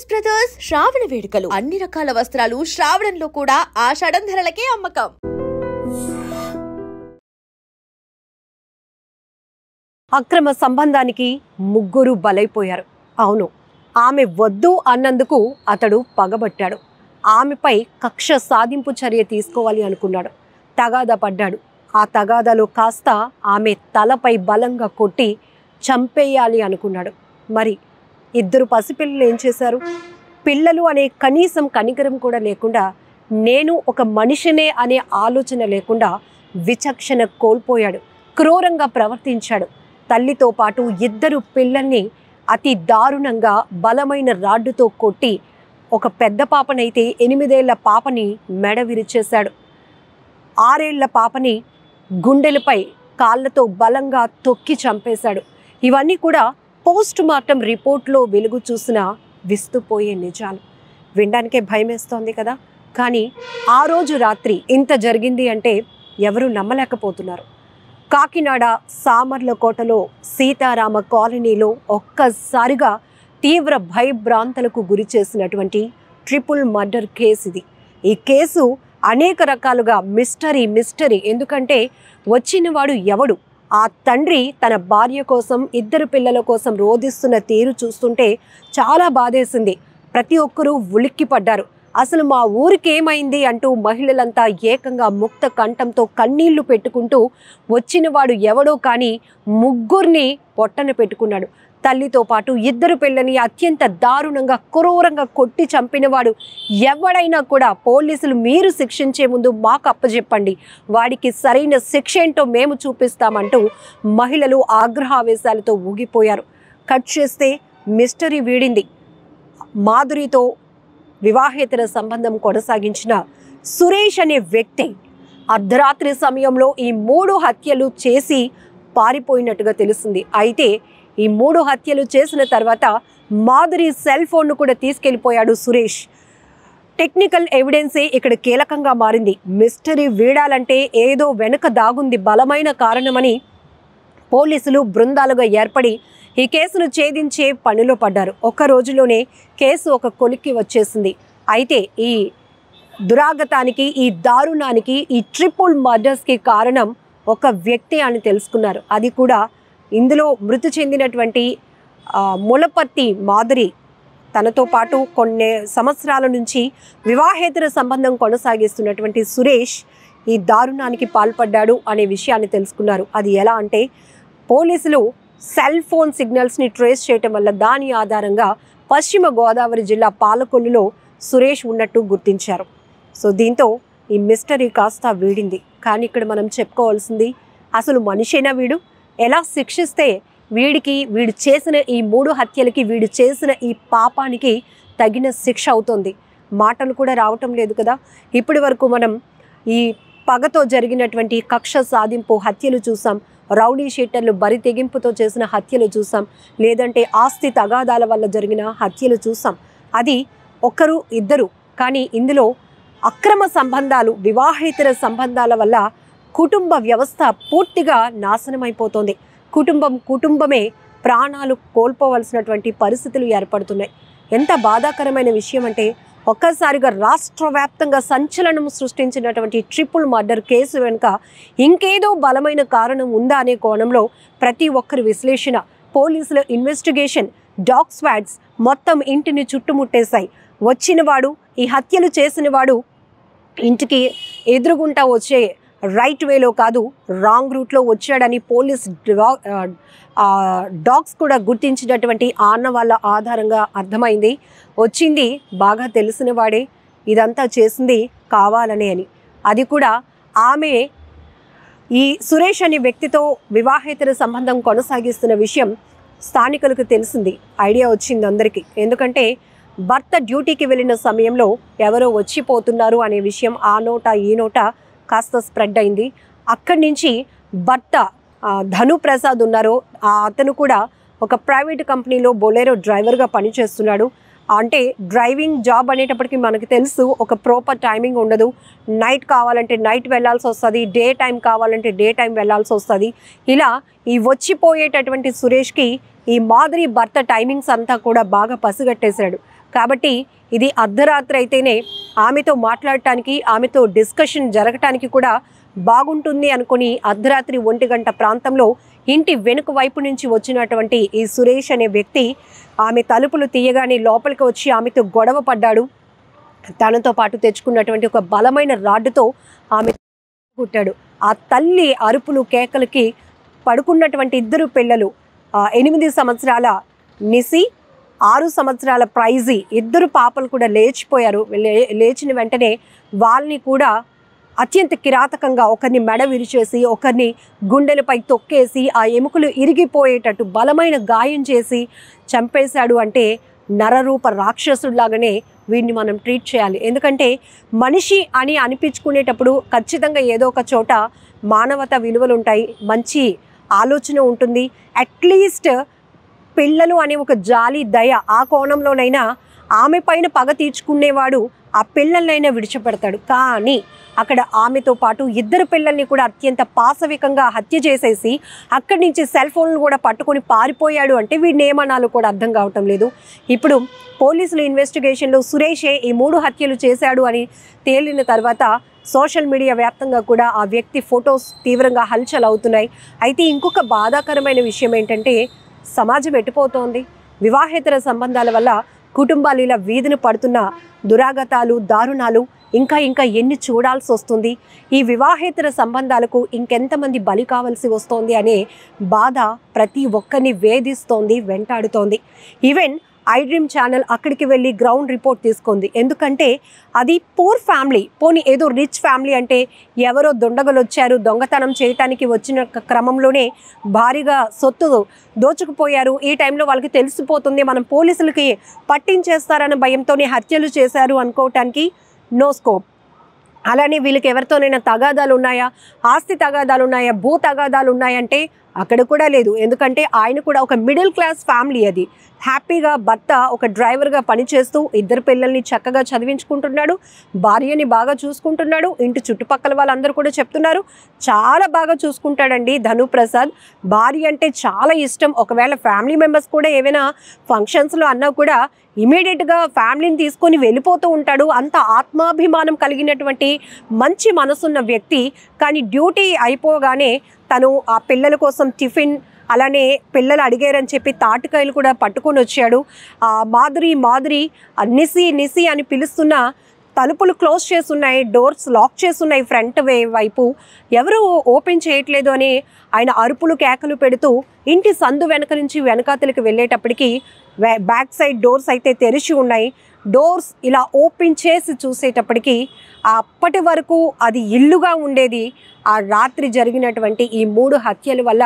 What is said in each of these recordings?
Saris brothers శ్రావణ వేడుకలు అన్ని రకాల వస్త్రాలు శ్రావణంలో కూడా ఆషాఢం ధరలకే అమ్మకం. అక్రమ సంబంధానికి ముగ్గురు బలైపోయారు. అవును, ఆమె వద్దు అన్నందుకు అతడు పగబట్టాడు. ఆమెపై కక్ష సాధింపు చర్య తీసుకోవాలి అనుకున్నాడు. తగాదా పడ్డాడు. ఆ తగాదాలో కాస్త ఆమె తలపై బలంగా కొట్టి చంపేయాలి అనుకున్నాడు. మరి ఇద్దరు పసిపిల్లలు ఏం చేశారు? పిల్లలు అనే కనీసం కనికరం కూడా లేకుండా, నేను ఒక మనిషినే అనే ఆలోచన లేకుండా విచక్షణ కోల్పోయాడు. క్రూరంగా ప్రవర్తించాడు. తల్లితో పాటు ఇద్దరు పిల్లల్ని అతి దారుణంగా బలమైన రాడ్డుతో కొట్టి, ఒక పెద్ద పాపనైతే 8 ఏళ్ల పాపని మెడ విరిచేశాడు. 6 ఏళ్ల పాపని గుండెలపై కాళ్ళతో బలంగా తొక్కి చంపేశాడు. ఇవన్నీ కూడా పోస్ట్ మార్టం రిపోర్ట్లో వెలుగు చూసిన విస్తుపోయే నిజాలు. వినడానికే భయమేస్తోంది కదా. కానీ ఆ రోజు రాత్రి ఇంత జరిగింది అంటే ఎవరు నమ్మలేకపోతున్నారు. కాకినాడ సామర్లకోటలో సీతారామ కాలనీలో ఒక్కసారిగా తీవ్ర భయభ్రాంతలకు గురి చేసినటువంటి ట్రిపుల్ మర్డర్ కేసు ఇది. ఈ కేసు అనేక రకాలుగా మిస్టరీ. ఎందుకంటే వచ్చినవాడు ఎవడు? ఆ తండ్రి తన భార్య కోసం, ఇద్దరు పిల్లల కోసం రోధిస్తున్న తీరు చూస్తుంటే చాలా బాధేసింది. ప్రతి ఒక్కరూ ఉలిక్కిపడ్డారు. అసలు మా ఊరికి ఏమైంది అంటూ మహిళలంతా ఏకంగా ముక్త కంఠంతో కన్నీళ్లు పెట్టుకుంటూ వచ్చినవాడు ఎవడో కానీ ముగ్గురిని పొట్టన పెట్టుకున్నాడు. తల్లితో పాటు ఇద్దరు పిల్లని అత్యంత దారుణంగా క్రూరంగా కొట్టి చంపినవాడు ఎవడైనా కూడా పోలీసులు మీరు శిక్షించే ముందు మాకు అప్పచెప్పండి, వాడికి సరైన శిక్ష ఏంటో మేము చూపిస్తామంటూ మహిళలు ఆగ్రహావేశాలతో ఊగిపోయారు. కట్ చేస్తే మిస్టరీ వీడింది. మాధురితో వివాహేతర సంబంధం కొనసాగించిన సురేష్ అనే వ్యక్తి అర్ధరాత్రి సమయంలో ఈ 3 హత్యలు చేసి పారిపోయినట్టుగా తెలిసింది. అయితే ఈ 3 హత్యలు చేసిన తర్వాత మాధురి సెల్ ఫోన్ను కూడా తీసుకెళ్లిపోయాడు సురేష్. టెక్నికల్ ఎవిడెన్సే ఇక్కడ కీలకంగా మారింది. మిస్టరీ వీడాలంటే ఏదో వెనుక దాగుంది బలమైన కారణమని పోలీసులు బృందాలుగా ఏర్పడి ఈ కేసును ఛేదించే పనిలో పడ్డారు. ఒక్క రోజులోనే కేసు ఒక కొలిక్కి వచ్చేసింది. అయితే ఈ దురాగతానికి, ఈ దారుణానికి, ఈ ట్రిపుల్ మర్డర్స్కి కారణం ఒక వ్యక్తి అని తెలుసుకున్నారు. అది కూడా ఇందులో మృతి చెందినటువంటి ములపర్తి మాధురి తనతో పాటు కొన్ని సంవత్సరాల నుంచి వివాహేతర సంబంధం కొనసాగిస్తున్నటువంటి సురేష్ ఈ దారుణానికి పాల్పడ్డాడు అనే విషయాన్ని తెలుసుకున్నారు. అది ఎలా అంటే, పోలీసులు సెల్ ఫోన్ సిగ్నల్స్ని ట్రేస్ చేయటం వల్ల దాని ఆధారంగా పశ్చిమ గోదావరి జిల్లా పాలకొల్లులో సురేష్ ఉన్నట్టు గుర్తించారు. సో దీంతో ఈ మిస్టరీ కాస్త వీడింది. కానీ ఇక్కడ మనం చెప్పుకోవాల్సింది, అసలు మనిషేనా వీడు? ఎలా శిక్షిస్తే వీడు చేసిన ఈ 3 హత్యలకి, వీడు చేసిన ఈ పాపానికి తగిన శిక్ష అవుతుంది? మాటలు కూడా రావటం లేదు కదా. ఇప్పటి వరకు మనం ఈ పగతో జరిగినటువంటి కక్ష సాధింపు హత్యలు చూసాం, రౌడీ షీటర్లు బరి తెగింపుతో చేసిన హత్యలు చూసాం, లేదంటే ఆస్తి తగాదాల వల్ల జరిగిన హత్యలు చూసాం. అది ఒకరు ఇద్దరు. కానీ ఇందులో అక్రమ సంబంధాలు, వివాహేతర సంబంధాల వల్ల కుటుంబ వ్యవస్థ పూర్తిగా నాశనమైపోతుంది. కుటుంబమే ప్రాణాలు కోల్పోవలసినటువంటి పరిస్థితులు ఏర్పడుతున్నాయి. ఎంత బాధాకరమైన విషయం అంటే, ఒక్కసారిగా రాష్ట్ర వ్యాప్తంగా సంచలనం సృష్టించినటువంటి ట్రిపుల్ మర్డర్ కేసు వెనుక ఇంకేదో బలమైన కారణం ఉందా అనే కోణంలో ప్రతి ఒక్కరి విశ్లేషణ, పోలీసుల ఇన్వెస్టిగేషన్, డాగ్ స్క్వాడ్స్ మొత్తం ఇంటిని చుట్టుముట్టేశాయి. వచ్చినవాడు, ఈ హత్యలు చేసినవాడు ఇంటికి ఎదురుగుంటా వచ్చే రైట్ వేలో కాదు, రాంగ్ రూట్లో వచ్చాడని పోలీస్ డాగ్స్ కూడా గుర్తించినటువంటి ఆనవాళ్ళ ఆధారంగా అర్థమైంది. వచ్చింది బాగా తెలిసిన వాడే, ఇదంతా చేసింది కావాలనే అని. అది కూడా ఆమె ఈ సురేష్ అనే వ్యక్తితో వివాహేతర సంబంధం కొనసాగిస్తున్న విషయం స్థానికులకు తెలిసింది. ఐడియా వచ్చింది అందరికీ. ఎందుకంటే భర్త డ్యూటీకి వెళ్ళిన సమయంలో ఎవరో వచ్చిపోతున్నారు అనే విషయం ఆ నోట ఈ నోట కాస్త స్ప్రెడ్ అయింది. అక్కడి నుంచి భర్త ధను ప్రసాద్ ఉన్నారో అతను కూడా ఒక ప్రైవేట్ కంపెనీలో బొలెరో డ్రైవర్గా పనిచేస్తున్నాడు. అంటే డ్రైవింగ్ జాబ్ అనేటప్పటికి మనకు తెలుసు, ఒక ప్రాపర్ టైమింగ్ ఉండదు. నైట్ కావాలంటే నైట్ వెళ్ళాల్సి వస్తుంది, డే టైం కావాలంటే డే టైం వెళ్ళాల్సి వస్తుంది. ఇలా ఈ వచ్చిపోయేటటువంటి సురేష్కి ఈ మాధురి భర్త టైమింగ్స్ అంతా కూడా బాగా పసిగట్టేశాడు. కాబట్టి ఇది అర్ధరాత్రి అయితేనే ఆమెతో మాట్లాడటానికి, ఆమెతో డిస్కషన్ జరగటానికి కూడా బాగుంటుంది అనుకుని అర్ధరాత్రి 1 గంట ప్రాంతంలో ఇంటి వెనుక వైపు నుంచి వచ్చినటువంటి ఈ సురేష్ అనే వ్యక్తి ఆమె తలుపులు తీయగానే లోపలికి వచ్చి ఆమెతో గొడవ పడ్డాడు. తనతో పాటు తెచ్చుకున్నటువంటి ఒక బలమైన రాడ్డుతో ఆమె కుట్టాడు. ఆ తల్లి అరుపులు కేకలకి పడుకున్నటువంటి 2 పిల్లలు, 8 సంవత్సరాల నిసి, 6 సంవత్సరాల ప్రైజీ, 2 పాపలు కూడా లేచిపోయారు. లేచిన వెంటనే వాళ్ళని కూడా అత్యంత కిరాతకంగా ఒకరిని మెడ విరిచేసి, ఒకరిని గుండెలపై తొక్కేసి, ఆ ఎముకలు ఇరిగిపోయేటట్టు బలమైన గాయం చేసి చంపేశాడు. అంటే నరరూప రాక్షసుడిలాగానే వీడిని మనం ట్రీట్ చేయాలి. ఎందుకంటే మనిషి అని అనిపించుకునేటప్పుడు ఖచ్చితంగా ఏదో ఒక చోట మానవత విలువలు ఉంటాయి, మంచి ఆలోచన ఉంటుంది. అట్లీస్ట్ పిల్లలు అనే ఒక జాలి, దయ, ఆ కోణంలోనైనా ఆమె పైన పగ తీర్చుకునేవాడు ఆ పిల్లలైనా విడిచిపెడతాడు. కానీ అక్కడ ఆమెతో పాటు 2 పిల్లల్ని కూడా అత్యంత పాశవికంగా హత్య చేసేసి అక్కడి నుంచి సెల్ ఫోన్లు కూడా పట్టుకొని పారిపోయాడు. అంటే వీడిని ఏమనాలో కూడా అర్థం కావటం లేదు. ఇప్పుడు పోలీసుల ఇన్వెస్టిగేషన్లో సురేషే ఈ 3 హత్యలు చేశాడు అని తేలిన తర్వాత సోషల్ మీడియా వ్యాప్తంగా కూడా ఆ వ్యక్తి ఫొటోస్ తీవ్రంగా హల్చల్ అవుతున్నాయి. అయితే ఇంకొక బాధాకరమైన విషయం ఏంటంటే సమాజం ఎట్టిపోతోంది. వివాహేతర సంబంధాల వల్ల కుటుంబాలు ఇలా వీధిని పడుతున్న దురాగతాలు, దారుణాలు ఇంకా ఎన్ని చూడాల్సి వస్తుంది. ఈ వివాహేతర సంబంధాలకు ఇంకెంతమంది బలి కావాల్సి వస్తోంది అనే బాధ ప్రతి ఒక్కరిని వేధిస్తోంది, వెంటాడుతోంది. ఈవెన్ ఐ డ్రీమ్ ఛానల్ అక్కడికి వెళ్ళి గ్రౌండ్ రిపోర్ట్ తీసుకుంది. ఎందుకంటే అది పూర్ ఫ్యామిలీ, పోనీ ఏదో రిచ్ ఫ్యామిలీ అంటే ఎవరో దొండగలు వచ్చారు, దొంగతనం చేయటానికి వచ్చిన క్రమంలోనే భారీగా సొత్తు దోచుకుపోయారు. ఈ టైంలో వాళ్ళకి తెలిసిపోతుంది, మనం పోలీసులకి పట్టించేస్తారన్న భయంతోనే హత్యలు చేశారు అనుకోవటానికి నో స్కోప్. అలానే వీళ్ళకి ఎవరితోనైనా తగాదాలు ఉన్నాయా, ఆస్తి తగాదాలు ఉన్నాయా, భూ తగాదాలు ఉన్నాయంటే అక్కడ కూడా లేదు. ఎందుకంటే ఆయన కూడా ఒక మిడిల్ క్లాస్ ఫ్యామిలీ. అది హ్యాపీగా భర్త ఒక డ్రైవర్గా పనిచేస్తూ 2 పిల్లల్ని చక్కగా చదివించుకుంటున్నాడు, భార్యని బాగా చూసుకుంటున్నాడు. ఇంటి చుట్టుపక్కల వాళ్ళందరూ కూడా చెప్తున్నారు చాలా బాగా చూసుకుంటాడండి ధను ప్రసాద్. భార్య అంటే చాలా ఇష్టం. ఒకవేళ ఫ్యామిలీ మెంబర్స్ కూడా ఏమైనా ఫంక్షన్స్లో అన్నా కూడా ఇమీడియట్గా ఫ్యామిలీని తీసుకొని వెళ్ళిపోతూ ఉంటాడు. అంత ఆత్మాభిమానం కలిగినటువంటి మంచి మనసున్న వ్యక్తి. కానీ డ్యూటీ అయిపోగానే తను ఆ పిల్లల కోసం టిఫిన్, అలానే పిల్లలు అడిగారని చెప్పి తాటికాయలు కూడా పట్టుకొని వచ్చాడు. మాధురి నిసి అని పిలుస్తున్న తలుపులు క్లోజ్ చేసున్నాయి, డోర్స్ లాక్ చేసున్నాయి ఫ్రంట్ వైపు, ఎవరు ఓపెన్ చేయట్లేదు అని ఆయన అరుపులు కేకలు పెడుతూ ఇంటి సందు వెనక నుంచి వెనకాతలకి వెళ్ళేటప్పటికి బ్యాక్ సైడ్ డోర్స్ అయితే తెరిచి ఉన్నాయి. డోర్స్ ఇలా ఓపెన్ చేసి చూసేటప్పటికి అప్పటి వరకు అది ఇల్లుగా ఉండేది. ఆ రాత్రి జరిగినటువంటి ఈ 3 హత్యల వల్ల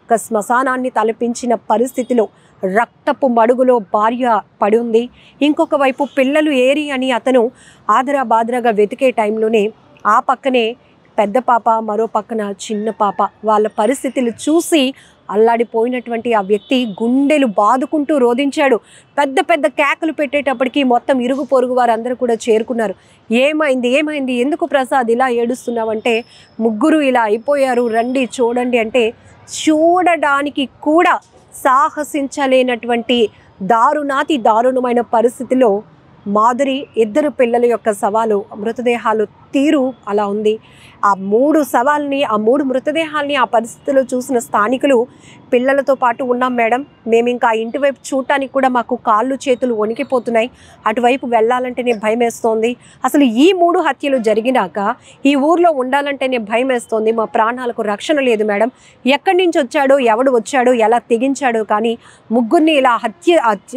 ఒక శ్మశానాన్ని తలపించిన పరిస్థితిలో రక్తపు మడుగులో భార్య పడి ఉంది. ఇంకొక వైపు పిల్లలు ఏరి అని అతను ఆదరాబాదరాగా వెతికే టైంలోనే ఆ పక్కనే పెద్ద పాప, మరో పక్కన చిన్న పాప. వాళ్ళ పరిస్థితులు చూసి అల్లాడిపోయినటువంటి ఆ వ్యక్తి గుండెలు బాదుకుంటూ రోధించాడు. పెద్ద పెద్ద కేకలు పెట్టేటప్పటికి మొత్తం ఇరుగు పొరుగు వారందరూ కూడా చేరుకున్నారు. ఏమైంది, ఎందుకు ప్రసాద్ ఇలా ఏడుస్తున్నావంటే, 3 ఇలా అయిపోయారు, రండి చూడండి అంటే చూడడానికి కూడా సాహసించలేనటువంటి దారుణమైన పరిస్థితిలో మాధురి 2 పిల్లల యొక్క శవాలు, మృతదేహాలు తీరు అలా ఉంది. ఆ 3 శవాల్ని, ఆ 3 మృతదేహాల్ని ఆ పరిస్థితిలో చూసిన స్థానికులు, పిల్లలతో పాటు ఉన్నాం మేడం, మేము ఇంకా ఇంటి వైపు చూడటానికి కూడా మాకు కాళ్ళు చేతులు వణికిపోతున్నాయి, అటువైపు వెళ్ళాలంటేనే భయం వేస్తోంది, అసలు ఈ 3 హత్యలు జరిగినాక ఈ ఊర్లో ఉండాలంటేనే భయం వేస్తోంది, మా ప్రాణాలకు రక్షణ లేదు మేడం, ఎక్కడి నుంచి వచ్చాడో, ఎవడు వచ్చాడో, ఎలా తెగించాడో, కానీ 3 ఇలా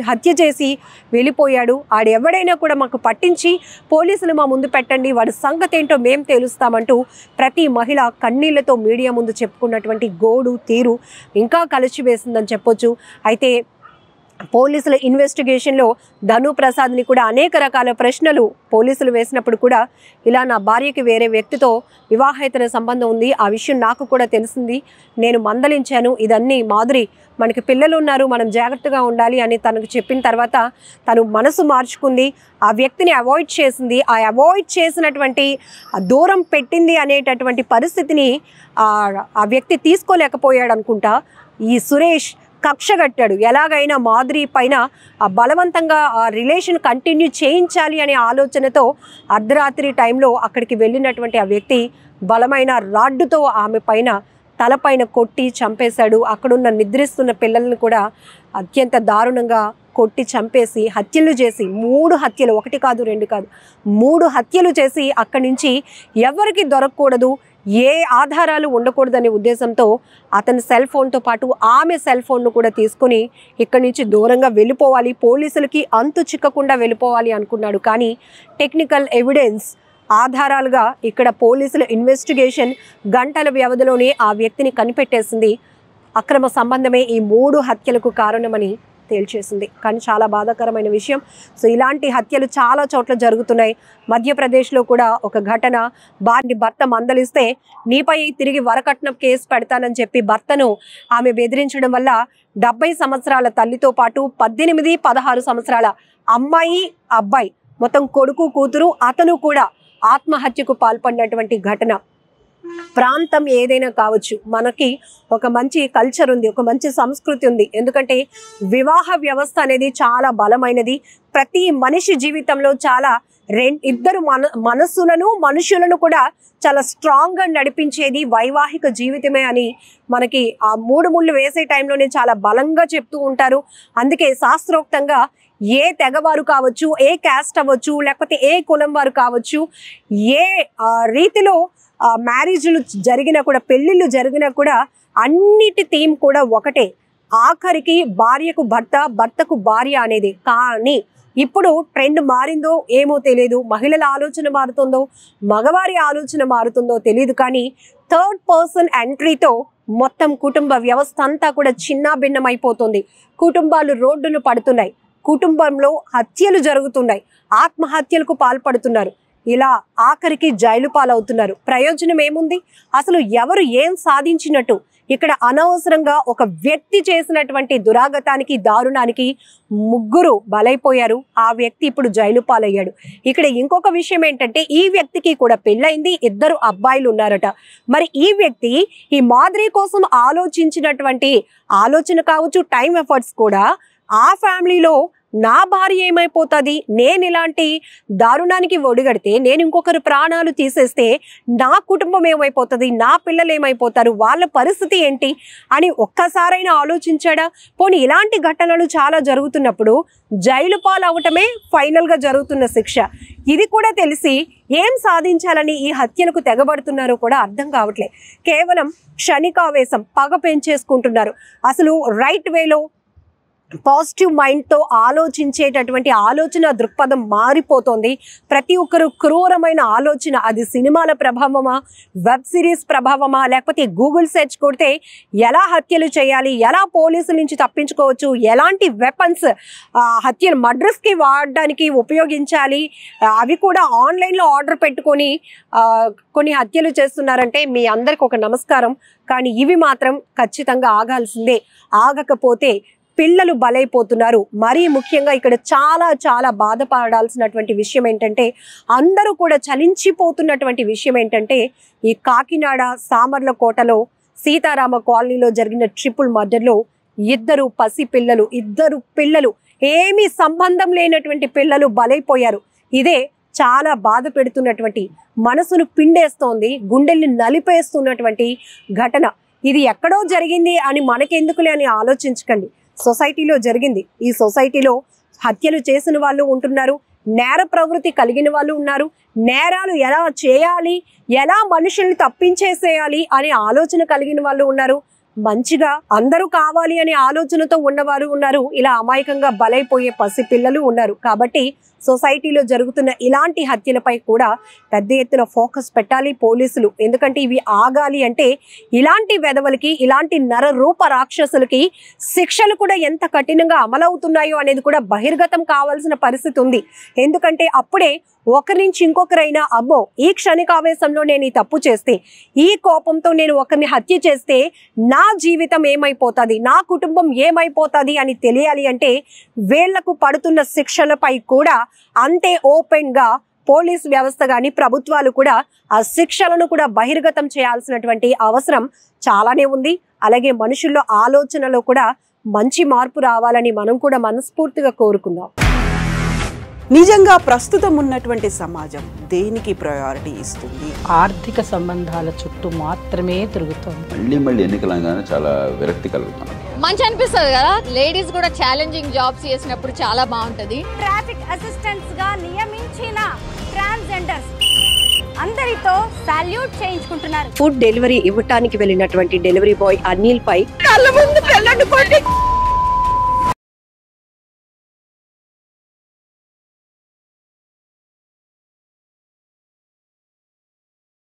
హత్య చేసి వెళ్ళిపోయాడు, ఆడెవడైనా కూడా మాకు పట్టించి పోలీసులు మా ముందు పెట్టండి, వాడి సంగతి ఏంటో మేము తేలుస్తామంటూ ప్రతి మహిళ కన్నీళ్లతో మీడియా ముందు చెప్పుకున్నటువంటి గోడు తీరు ఇంకా కలిసివేసిందని చెప్పొచ్చు. అయితే పోలీసుల ఇన్వెస్టిగేషన్లో ధను ప్రసాద్ని కూడా అనేక రకాల ప్రశ్నలు పోలీసులు వేసినప్పుడు కూడా, ఇలా నా భార్యకి వేరే వ్యక్తితో వివాహేతర సంబంధం ఉంది, ఆ విషయం నాకు కూడా తెలిసింది, నేను మందలించాను, ఇదన్నీ మాధురి మనకి పిల్లలు ఉన్నారు, మనం జాగ్రత్తగా ఉండాలి అని తనకు చెప్పిన తర్వాత తను మనసు మార్చుకుంది, ఆ వ్యక్తిని అవాయిడ్ చేసింది. ఆ అవాయిడ్ చేసినటువంటి దూరం పెట్టింది అనేటటువంటి పరిస్థితిని ఆ వ్యక్తి తీసుకోలేకపోయాడు అనుకుంటా. ఈ సురేష్ కక్షగట్టాడు. ఎలాగైనా మాధురి పైన బలవంతంగా ఆ రిలేషన్ కంటిన్యూ చేయించాలి అనే ఆలోచనతో అర్ధరాత్రి టైంలో అక్కడికి వెళ్ళినటువంటి ఆ వ్యక్తి బలమైన రాడ్డుతో ఆమె పైన తలపైన కొట్టి చంపేశాడు. అక్కడున్న నిద్రిస్తున్న పిల్లల్ని కూడా అత్యంత దారుణంగా కొట్టి చంపేసి హత్యలు చేసి 3 హత్యలు, 1 కాదు 2 కాదు 3 హత్యలు చేసి అక్కడి నుంచి ఎవరికి దొరకకూడదు, ఏ ఆధారాలు ఉండకూడదనే ఉద్దేశంతో అతని సెల్ ఫోన్తో పాటు ఆమె సెల్ ఫోన్ను కూడా తీసుకుని ఇక్కడి నుంచి దూరంగా వెళ్ళిపోవాలి, పోలీసులకి అంతు చిక్కకుండా వెళ్ళిపోవాలి అనుకున్నాడు. కానీ టెక్నికల్ ఎవిడెన్స్ ఆధారాలుగా ఇక్కడ పోలీసుల ఇన్వెస్టిగేషన్ గంటల వ్యవధిలోనే ఆ వ్యక్తిని కనిపెట్టేసింది. అక్రమ సంబంధమే ఈ 3 హత్యలకు కారణమని తేల్చేసింది. కానీ చాలా బాధాకరమైన విషయం. సో ఇలాంటి హత్యలు చాలా చోట్ల జరుగుతున్నాయి. మధ్యప్రదేశ్లో కూడా ఒక ఘటన, భర్త మందలిస్తే నీపై తిరిగి వరకట్నం కేసు పెడతానని చెప్పి భర్తను ఆమె బెదిరించడం వల్ల 70 సంవత్సరాల తల్లితో పాటు 18, 16 సంవత్సరాల అమ్మాయి, అబ్బాయి మొత్తం కొడుకు, కూతురు, అతను కూడా ఆత్మహత్యకు పాల్పడినటువంటి ఘటన. ప్రాంతం ఏదైనా కావచ్చు, మనకి ఒక మంచి కల్చర్ ఉంది, ఒక మంచి సంస్కృతి ఉంది. ఎందుకంటే వివాహ వ్యవస్థ అనేది చాలా బలమైనది. ప్రతి మనిషి జీవితంలో చాలా ఇద్దరు మనుషులను కూడా చాలా స్ట్రాంగ్గా నడిపించేది వైవాహిక జీవితమే అని మనకి ఆ 3 ముళ్ళు వేసే టైంలోనే చాలా బలంగా చెప్తూ ఉంటారు. అందుకే శాస్త్రోక్తంగా ఏ తెగవారు కావచ్చు, ఏ క్యాస్ట్ అవ్వచ్చు, లేకపోతే ఏ కులం వారు కావచ్చు, ఏ రీతిలో మ్యారేజ్లు జరిగినా కూడా, పెళ్ళిళ్ళు జరిగినా కూడా అన్నిటి థీమ్ కూడా ఒకటే, ఆఖరికి భార్యకు భర్త, భర్తకు భార్య అనేది. కానీ ఇప్పుడు ట్రెండ్ మారిందో ఏమో తెలియదు, మహిళల ఆలోచన మారుతుందో మగవారి ఆలోచన మారుతుందో తెలియదు, కానీ 3rd పర్సన్ ఎంట్రీతో మొత్తం కుటుంబ వ్యవస్థ అంతా కూడా చిన్నాభిన్నమైపోతుంది. కుటుంబాలు రోడ్డును పడుతున్నాయి, కుటుంబంలో హత్యలు జరుగుతున్నాయి, ఆత్మహత్యలకు పాల్పడుతున్నారు, ఇలా ఆఖరికి జైలు పాలవుతున్నారు. ప్రయోజనం ఏముంది? అసలు ఎవరు ఏం సాధించినట్టు? ఇక్కడ అనవసరంగా ఒక వ్యక్తి చేసినటువంటి దురాగతానికి, దారుణానికి 3 బలైపోయారు. ఆ వ్యక్తి ఇప్పుడు జైలు పాలయ్యాడు. ఇక్కడ ఇంకొక విషయం ఏంటంటే, ఈ వ్యక్తికి కూడా పెళ్ళైంది, 2 అబ్బాయిలు ఉన్నారట. మరి ఈ వ్యక్తి ఈ మాధురి కోసం ఆలోచించినటువంటి ఆలోచన కావచ్చు, టైం ఎఫర్ట్స్ కూడా ఆ ఫ్యామిలీలో నా భార్య ఏమైపోతుంది, నేను ఇలాంటి దారుణానికి ఒడిగడితే, నేను ఇంకొకరు ప్రాణాలు తీసేస్తే నా కుటుంబం ఏమైపోతుంది, నా పిల్లలు ఏమైపోతారు, వాళ్ళ పరిస్థితి ఏంటి అని ఒక్కసారైనా ఆలోచించాడా? పోనీ ఇలాంటి ఘటనలు చాలా జరుగుతున్నప్పుడు జైలు పాలవటమే ఫైనల్గా జరుగుతున్న శిక్ష. ఇది కూడా తెలిసి ఏం సాధించాలని ఈ హత్యలకు తెగబడుతున్నారో కూడా అర్థం కావట్లేదు. కేవలం క్షణికావేశం, పగ పెంచేసుకుంటున్నారు. అసలు రైట్ వేలో పాజిటివ్ మైండ్తో ఆలోచించేటటువంటి ఆలోచన దృక్పథం మారిపోతుంది. ప్రతి ఒక్కరు క్రూరమైన ఆలోచన, అది సినిమాల ప్రభావమా, వెబ్ సిరీస్ ప్రభావమా, లేకపోతే గూగుల్ సెర్చ్ కొడితే ఎలా హత్యలు చేయాలి, ఎలా పోలీసుల నుంచి తప్పించుకోవచ్చు, ఎలాంటి వెపన్స్ హత్యలు మర్డర్స్కి వాడడానికి ఉపయోగించాలి, అవి కూడా ఆన్లైన్లో ఆర్డర్ పెట్టుకొని కొన్ని హత్యలు చేస్తున్నారంటే మీ అందరికి ఒక నమస్కారం. కానీ ఇవి మాత్రం ఖచ్చితంగా ఆగాల్సిందే. ఆగకపోతే పిల్లలు బలైపోతున్నారు. మరీ ముఖ్యంగా ఇక్కడ చాలా చాలా బాధపడాల్సినటువంటి విషయం ఏంటంటే, అందరూ కూడా చలించిపోతున్నటువంటి విషయం ఏంటంటే, ఈ కాకినాడ సామర్లకోటలో సీతారామ కాలనీలో జరిగిన ట్రిపుల్ మర్డర్లో 2 పసి పిల్లలు, 2 పిల్లలు, ఏమీ సంబంధం లేనటువంటి పిల్లలు బలైపోయారు. ఇదే చాలా బాధ పెడుతున్నటువంటి, మనసును పిండేస్తోంది, గుండెల్ని నలిపేస్తున్నటువంటి ఘటన. ఇది ఎక్కడో జరిగింది అని మనకెందుకులే అని ఆలోచించకండి. సొసైటీలో జరిగింది. ఈ సొసైటీలో హత్యలు చేసిన వాళ్ళు ఉంటున్నారు, నేర ప్రవృత్తి కలిగిన వాళ్ళు ఉన్నారు, నేరాలు ఎలా చేయాలి, ఎలా మనుషుల్ని తప్పించేసేయాలి అనే ఆలోచన కలిగిన వాళ్ళు ఉన్నారు, మంచిగా అందరూ కావాలి అనే ఆలోచనతో ఉన్నవారు ఉన్నారు, ఇలా అమాయకంగా బలైపోయే పసిపిల్లలు ఉన్నారు. కాబట్టి సొసైటీలో జరుగుతున్న ఇలాంటి హత్యలపై కూడా పెద్ద ఎత్తున ఫోకస్ పెట్టాలి పోలీసులు. ఎందుకంటే ఇవి ఆగాలి అంటే ఇలాంటి వెధవలకి, ఇలాంటి నరరూప రాక్షసులకి శిక్షలు కూడా ఎంత కఠినంగా అమలవుతున్నాయో అనేది కూడా బహిర్గతం కావాల్సిన పరిస్థితి ఉంది. ఎందుకంటే అప్పుడే ఒకరి నుంచి ఇంకొకరైనా, అమ్మో ఈ క్షణికావేశంలో నేను ఈ తప్పు చేస్తే, ఈ కోపంతో నేను ఒకరిని హత్య చేస్తే నా జీవితం ఏమైపోతుంది, నా కుటుంబం ఏమైపోతుంది అని తెలియాలి అంటే వీళ్లకు పడుతున్న శిక్షలపై కూడా అంతే ఓపెన్గా పోలీస్ వ్యవస్థ కానీ ప్రభుత్వాలు కూడా ఆ శిక్షలను కూడా బహిర్గతం చేయాల్సినటువంటి అవసరం చాలానే ఉంది. అలాగే మనుషుల్లో ఆలోచనలో కూడా మంచి మార్పు రావాలని మనం కూడా మనస్ఫూర్తిగా కోరుకుందాం. నిజంగా ప్రస్తుతం ఉన్నటువంటి సమాజం దేనికి ప్రయారిటీ ఇస్తుంది? ఆర్థిక సంబంధాల చుట్టూ మాత్రమే తిరుగుతుంది. మళ్ళీ ఎన్నికలంగానే చాలా విరక్తి కలుగుతాను. మంచి అనిపిస్తుంది కదా, లేడీస్ కూడా ఛాలెంజింగ్ జాబ్స్ చేసినప్పుడు చాలా బాగుంటది. ట్రాఫిక్ అసిస్టెంట్స్ గా నియమించిన ట్రాన్స్జెండర్స్ అందరితో సాల్యూట్ చేయించుకుంటున్నారు. ఫుడ్ డెలివరీ ఇవ్వటానికి వెళ్ళినటువంటి డెలివరీ బాయ్ అనిల్ పై కళ్ళ ముందు